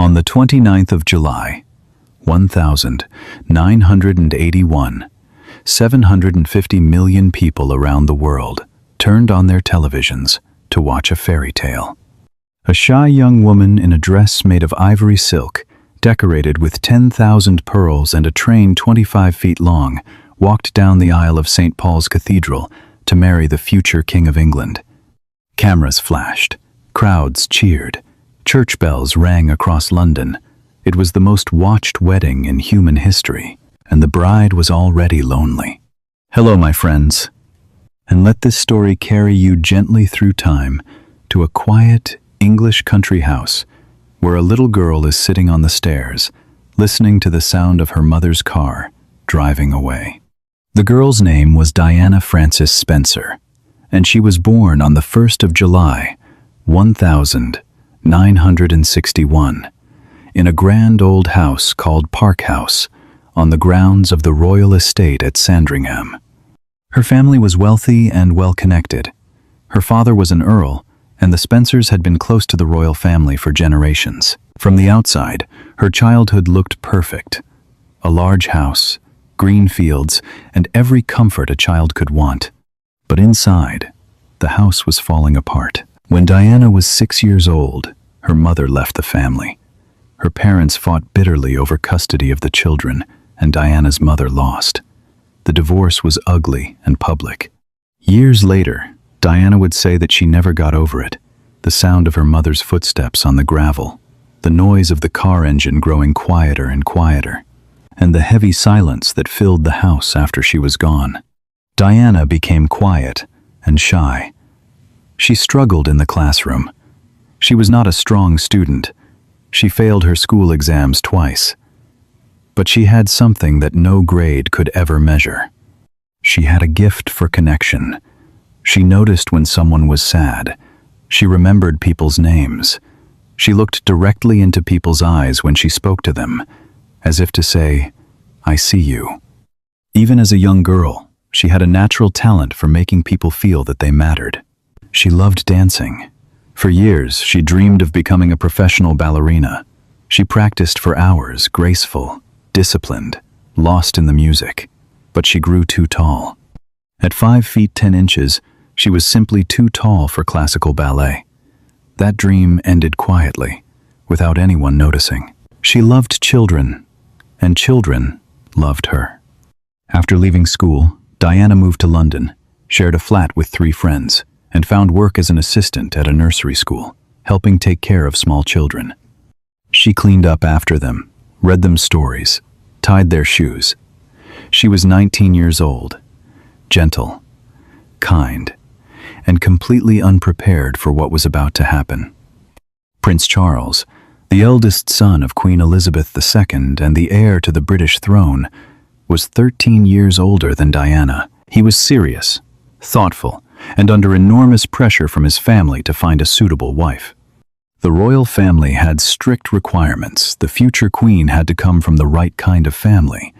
On the 29th of July, 1981, 750 million people around the world turned on their televisions to watch a fairy tale. A shy young woman in a dress made of ivory silk, decorated with 10,000 pearls and a train 25 feet long, walked down the aisle of St. Paul's Cathedral to marry the future King of England. Cameras flashed, crowds cheered, church bells rang across London. It was the most watched wedding in human history, and the bride was already lonely. Hello, my friends, and let this story carry you gently through time to a quiet English country house where a little girl is sitting on the stairs, listening to the sound of her mother's car driving away. The girl's name was Diana Frances Spencer, and she was born on the 1st of July, 1961, in a grand old house called Park House, on the grounds of the royal estate at Sandringham. Her family was wealthy and well-connected. Her father was an earl, and the Spencers had been close to the royal family for generations. From the outside, her childhood looked perfect. A large house, green fields, and every comfort a child could want. But inside, the house was falling apart. When Diana was 6 years old, her mother left the family. Her parents fought bitterly over custody of the children, and Diana's mother lost. The divorce was ugly and public. Years later, Diana would say that she never got over it. The sound of her mother's footsteps on the gravel, the noise of the car engine growing quieter and quieter, and the heavy silence that filled the house after she was gone. Diana became quiet and shy. She struggled in the classroom. She was not a strong student. She failed her school exams twice. But she had something that no grade could ever measure. She had a gift for connection. She noticed when someone was sad. She remembered people's names. She looked directly into people's eyes when she spoke to them, as if to say, "I see you." Even as a young girl, she had a natural talent for making people feel that they mattered. She loved dancing. For years, she dreamed of becoming a professional ballerina. She practiced for hours, graceful, disciplined, lost in the music. But she grew too tall. At 5 feet 10 inches, she was simply too tall for classical ballet. That dream ended quietly, without anyone noticing. She loved children, and children loved her. After leaving school, Diana moved to London, shared a flat with 3 friends, and found work as an assistant at a nursery school, helping take care of small children. She cleaned up after them, read them stories, tied their shoes. She was 19 years old, gentle, kind, and completely unprepared for what was about to happen. Prince Charles, the eldest son of Queen Elizabeth II and the heir to the British throne, was 13 years older than Diana. He was serious, thoughtful, and under enormous pressure from his family to find a suitable wife. The royal family had strict requirements. The future queen had to come from the right kind of family,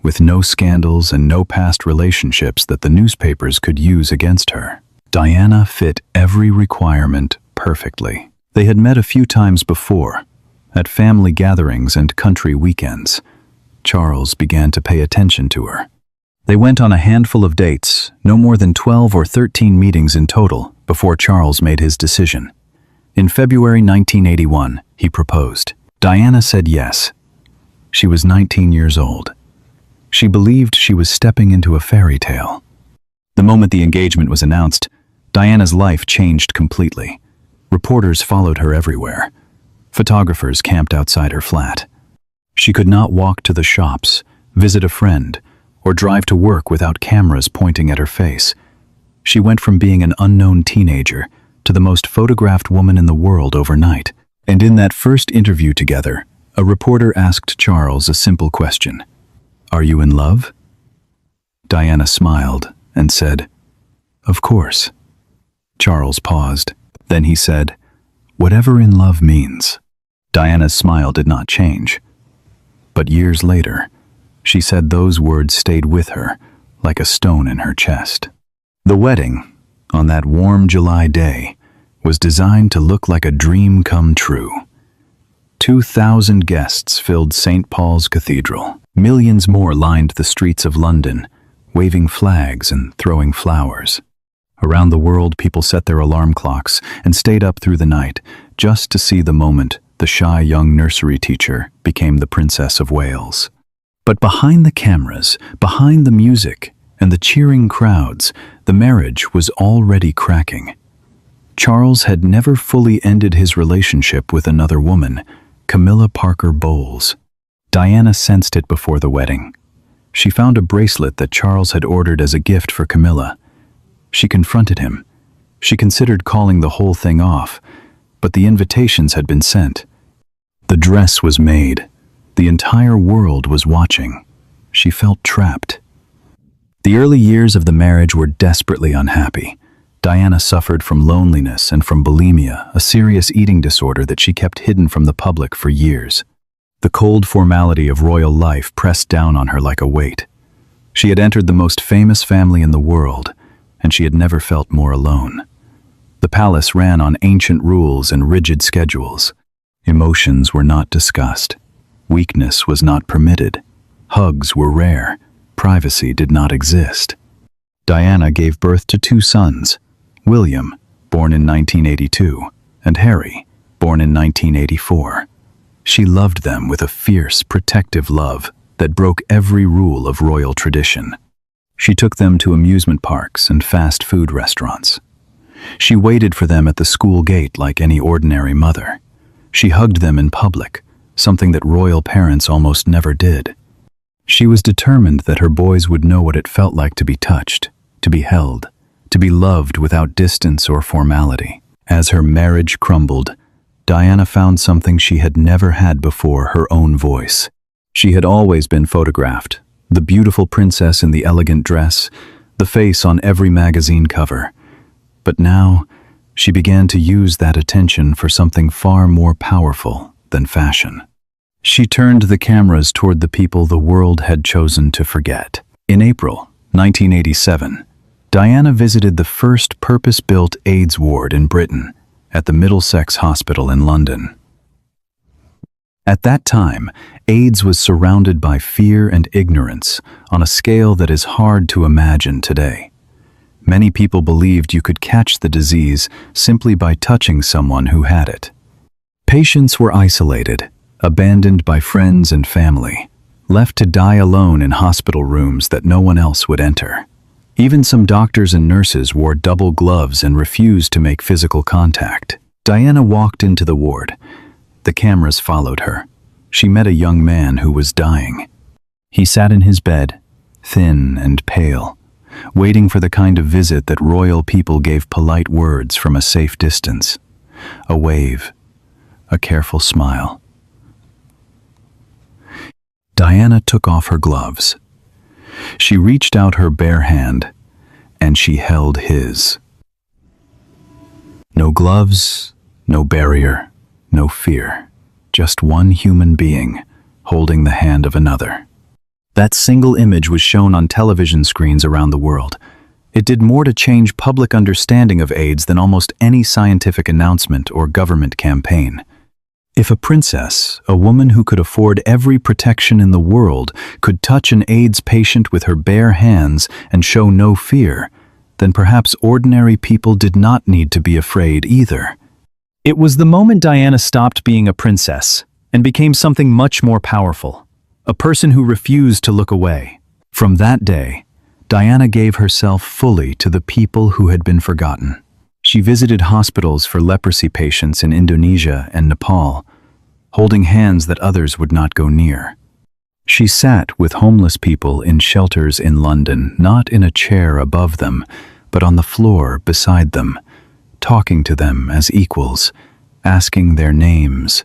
with no scandals and no past relationships that the newspapers could use against her. Diana fit every requirement perfectly. They had met a few times before, at family gatherings and country weekends. Charles began to pay attention to her. They went on a handful of dates, no more than 12 or 13 meetings in total, before Charles made his decision. In February 1981, he proposed. Diana said yes. She was 19 years old. She believed she was stepping into a fairy tale. The moment the engagement was announced, Diana's life changed completely. Reporters followed her everywhere. Photographers camped outside her flat. She could not walk to the shops, visit a friend, or drive to work without cameras pointing at her face. She went from being an unknown teenager to the most photographed woman in the world overnight. And in that first interview together, a reporter asked Charles a simple question. "Are you in love?" Diana smiled and said, "Of course." Charles paused. Then he said, "Whatever in love means." Diana's smile did not change. But years later, she said those words stayed with her like a stone in her chest. The wedding, on that warm July day, was designed to look like a dream come true. 2,000 guests filled St. Paul's Cathedral. Millions more lined the streets of London, waving flags and throwing flowers. Around the world, people set their alarm clocks and stayed up through the night just to see the moment the shy young nursery teacher became the Princess of Wales. But behind the cameras, behind the music, and the cheering crowds, the marriage was already cracking. Charles had never fully ended his relationship with another woman, Camilla Parker Bowles. Diana sensed it before the wedding. She found a bracelet that Charles had ordered as a gift for Camilla. She confronted him. She considered calling the whole thing off, but the invitations had been sent. The dress was made. The entire world was watching. She felt trapped. The early years of the marriage were desperately unhappy. Diana suffered from loneliness and from bulimia, a serious eating disorder that she kept hidden from the public for years. The cold formality of royal life pressed down on her like a weight. She had entered the most famous family in the world, and she had never felt more alone. The palace ran on ancient rules and rigid schedules. Emotions were not discussed. Weakness was not permitted. Hugs were rare. Privacy did not exist. Diana gave birth to 2 sons, William, born in 1982, and Harry, born in 1984. She loved them with a fierce, protective love that broke every rule of royal tradition. She took them to amusement parks and fast food restaurants. She waited for them at the school gate like any ordinary mother. She hugged them in public, something that royal parents almost never did. She was determined that her boys would know what it felt like to be touched, to be held, to be loved without distance or formality. As her marriage crumbled, Diana found something she had never had before: her own voice. She had always been photographed, the beautiful princess in the elegant dress, the face on every magazine cover. But now, she began to use that attention for something far more powerful than fashion. She turned the cameras toward the people the world had chosen to forget. In April 1987, Diana visited the first purpose-built AIDS ward in Britain, at the Middlesex Hospital in London. At that time, AIDS was surrounded by fear and ignorance on a scale that is hard to imagine today. Many people believed you could catch the disease simply by touching someone who had it. Patients were isolated, abandoned by friends and family, left to die alone in hospital rooms that no one else would enter. Even some doctors and nurses wore double gloves and refused to make physical contact. Diana walked into the ward. The cameras followed her. She met a young man who was dying. He sat in his bed, thin and pale, waiting for the kind of visit that royal people gave polite words from a safe distance. A wave, a careful smile. Diana took off her gloves. She reached out her bare hand, and she held his. No gloves, no barrier, no fear. Just one human being holding the hand of another. That single image was shown on television screens around the world. It did more to change public understanding of AIDS than almost any scientific announcement or government campaign. If a princess, a woman who could afford every protection in the world, could touch an AIDS patient with her bare hands and show no fear, then perhaps ordinary people did not need to be afraid either. It was the moment Diana stopped being a princess and became something much more powerful, a person who refused to look away. From that day, Diana gave herself fully to the people who had been forgotten. She visited hospitals for leprosy patients in Indonesia and Nepal, holding hands that others would not go near. She sat with homeless people in shelters in London, not in a chair above them, but on the floor beside them, talking to them as equals, asking their names,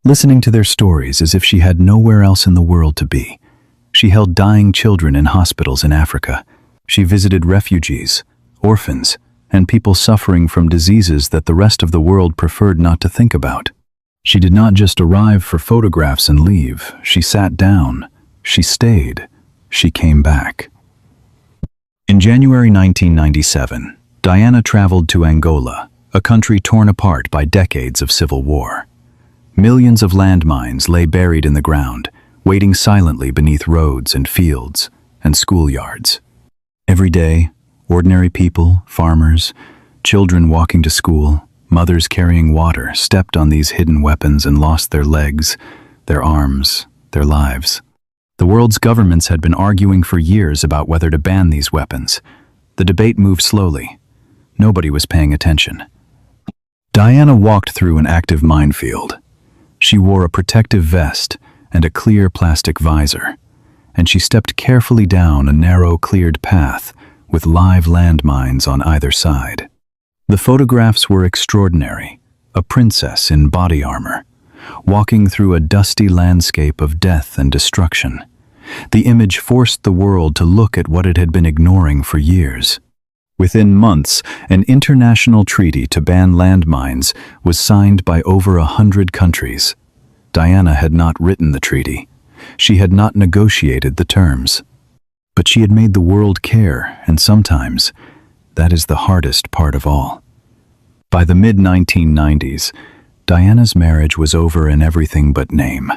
listening to their stories as if she had nowhere else in the world to be. She held dying children in hospitals in Africa. She visited refugees, orphans, and people suffering from diseases that the rest of the world preferred not to think about. She did not just arrive for photographs and leave. She sat down, she stayed, she came back. In January 1997, Diana traveled to Angola, a country torn apart by decades of civil war. Millions of landmines lay buried in the ground, waiting silently beneath roads and fields and schoolyards. Every day, ordinary people, farmers, children walking to school, mothers carrying water stepped on these hidden weapons and lost their legs, their arms, their lives. The world's governments had been arguing for years about whether to ban these weapons. The debate moved slowly. Nobody was paying attention. Diana walked through an active minefield. She wore a protective vest and a clear plastic visor, and she stepped carefully down a narrow, cleared path with live landmines on either side. The photographs were extraordinary. A princess in body armor, walking through a dusty landscape of death and destruction. The image forced the world to look at what it had been ignoring for years. Within months, an international treaty to ban landmines was signed by over 100 countries. Diana had not written the treaty. She had not negotiated the terms. But she had made the world care, and sometimes that is the hardest part of all. By the mid-1990s, Diana's marriage was over in everything but name.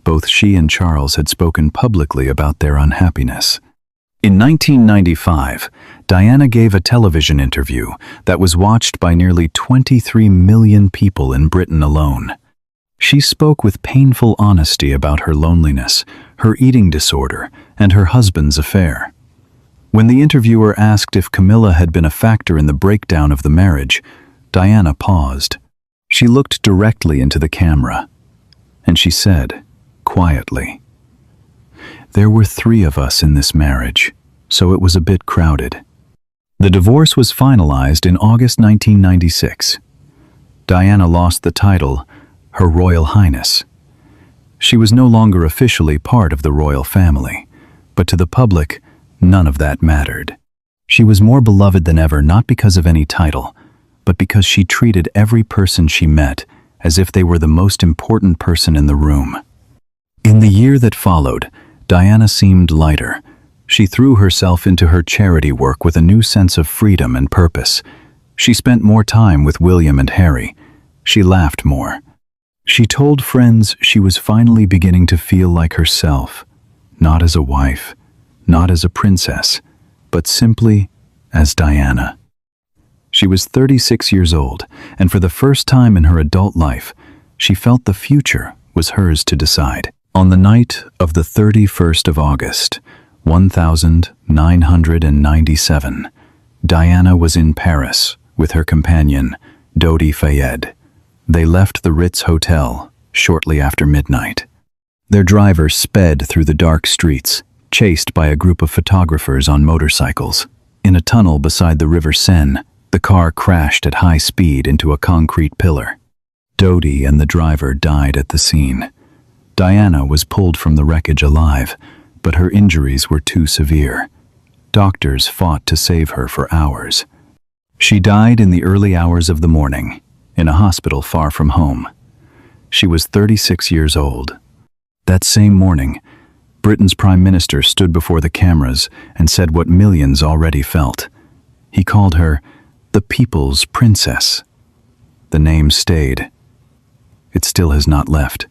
Both she and Charles had spoken publicly about their unhappiness. In 1995, Diana gave a television interview that was watched by nearly 23 million people in Britain alone. She spoke with painful honesty about her loneliness, her eating disorder, and her husband's affair. When the interviewer asked if Camilla had been a factor in the breakdown of the marriage, Diana paused. She looked directly into the camera, and she said, quietly, "There were 3 of us in this marriage, so it was a bit crowded." The divorce was finalized in August 1996. Diana lost the title, Her Royal Highness. She was no longer officially part of the royal family, but to the public, none of that mattered. She was more beloved than ever, not because of any title, but because she treated every person she met as if they were the most important person in the room. In the year that followed, Diana seemed lighter. She threw herself into her charity work with a new sense of freedom and purpose. She spent more time with William and Harry. She laughed more. She told friends she was finally beginning to feel like herself, not as a wife, not as a princess, but simply as Diana. She was 36 years old, and for the first time in her adult life, she felt the future was hers to decide. On the night of the 31st of August, 1997, Diana was in Paris with her companion, Dodi Fayed. They left the Ritz Hotel shortly after midnight. Their driver sped through the dark streets, chased by a group of photographers on motorcycles. In a tunnel beside the River Seine, the car crashed at high speed into a concrete pillar. Dodi and the driver died at the scene. Diana was pulled from the wreckage alive, but her injuries were too severe. Doctors fought to save her for hours. She died in the early hours of the morning, in a hospital far from home. She was 36 years old. That same morning, Britain's Prime Minister stood before the cameras and said what millions already felt. He called her the People's Princess. The name stayed. It still has not left.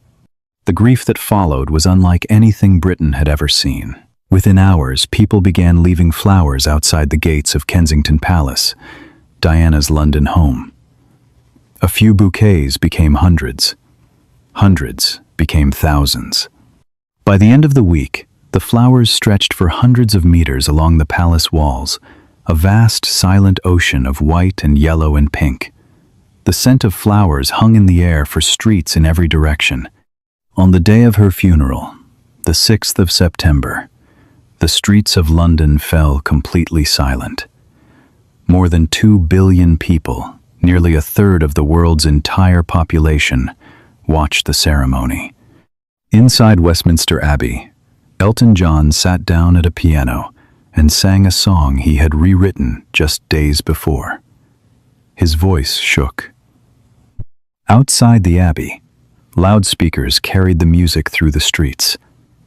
The grief that followed was unlike anything Britain had ever seen. Within hours, people began leaving flowers outside the gates of Kensington Palace, Diana's London home. A few bouquets became hundreds. Hundreds became thousands. By the end of the week, the flowers stretched for hundreds of meters along the palace walls, a vast, silent ocean of white and yellow and pink. The scent of flowers hung in the air for streets in every direction. On the day of her funeral, the 6th of September, the streets of London fell completely silent. More than 2 billion people, nearly a third of the world's entire population, watched the ceremony. Inside Westminster Abbey, Elton John sat down at a piano and sang a song he had rewritten just days before. His voice shook. Outside the Abbey, loudspeakers carried the music through the streets,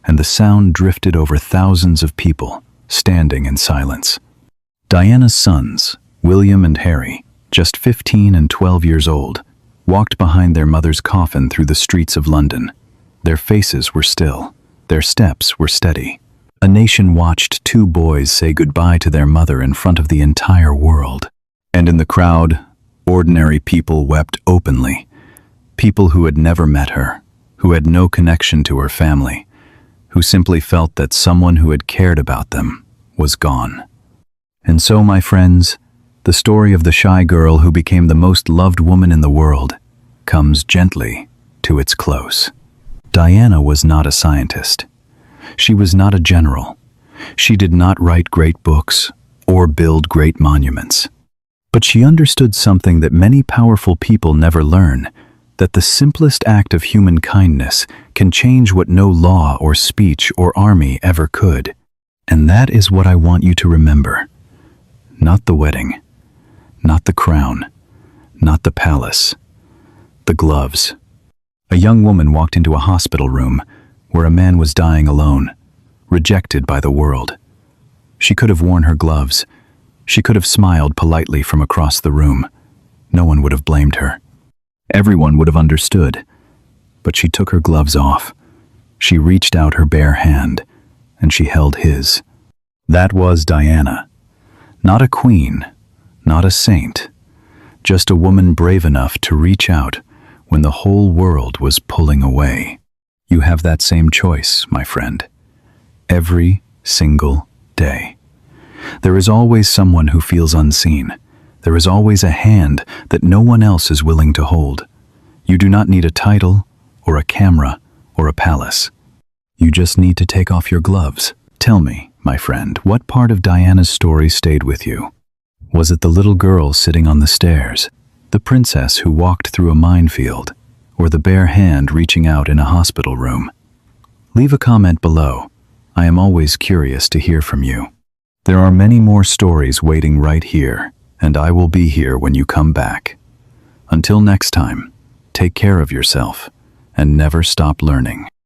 and the sound drifted over thousands of people, standing in silence. Diana's sons, William and Harry, just 15 and 12 years old, walked behind their mother's coffin through the streets of London. Their faces were still. Their steps were steady. A nation watched two boys say goodbye to their mother in front of the entire world. And in the crowd, ordinary people wept openly. People who had never met her, who had no connection to her family, who simply felt that someone who had cared about them was gone. And so, my friends, the story of the shy girl who became the most loved woman in the world comes gently to its close. Diana was not a scientist. She was not a general. She did not write great books or build great monuments. But she understood something that many powerful people never learn, that the simplest act of human kindness can change what no law or speech or army ever could. And that is what I want you to remember. Not the wedding, not the crown, not the palace, the gloves. A young woman walked into a hospital room where a man was dying alone, rejected by the world. She could have worn her gloves. She could have smiled politely from across the room. No one would have blamed her. Everyone would have understood. But she took her gloves off. She reached out her bare hand, and she held his. That was Diana. Not a queen, not a saint, just a woman brave enough to reach out when the whole world was pulling away. You have that same choice, my friend. Every single day. There is always someone who feels unseen. There is always a hand that no one else is willing to hold. You do not need a title, or a camera, or a palace. You just need to take off your gloves. Tell me, my friend, what part of Diana's story stayed with you? Was it the little girl sitting on the stairs, the princess who walked through a minefield, or the bare hand reaching out in a hospital room? Leave a comment below. I am always curious to hear from you. There are many more stories waiting right here, and I will be here when you come back. Until next time, take care of yourself and never stop learning.